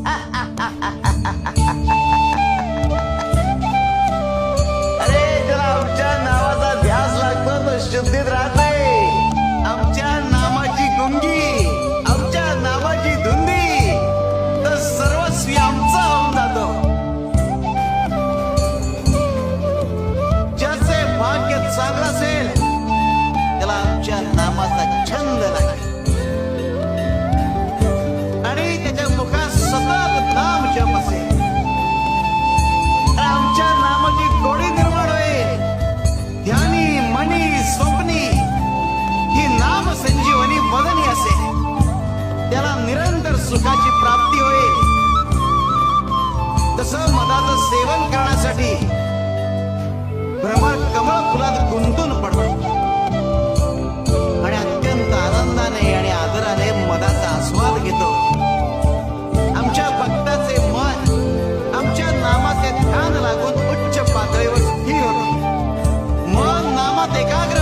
अरे ज्याला आमच्या नावाचा ध्यास लागतो तो शुद्धीत राहते. आमच्या नामाची गुंगी, आमच्या नामाची धुंदी तर सर्वस्वी आमचा होऊन जातो. ज्याचे भाग्य चांगलं असेल त्याला आमच्या नामाचा छंद लागेल आणि त्याच्या मुखात सतत नाम जप असेल. आमच्या नामाची गोडी निर्माण होईल. ध्यानी मनी स्वप्नी ही नाम संजीवनी वदनी असेल. त्याला निरंतर सुखाची प्राप्ती होईल. तसं मदाचं सेवन करण्यासाठी भ्रमर कमळ फुलात गुंतून पडतो आणि अत्यंत आनंदाने आणि आदराने मदाचा आस्वाद घेतो. आमच्या भक्ताचे मन आमच्या नामाचे ध्यान लागून उच्च पातळीवर स्थिर होते. मन नामात एकाग्र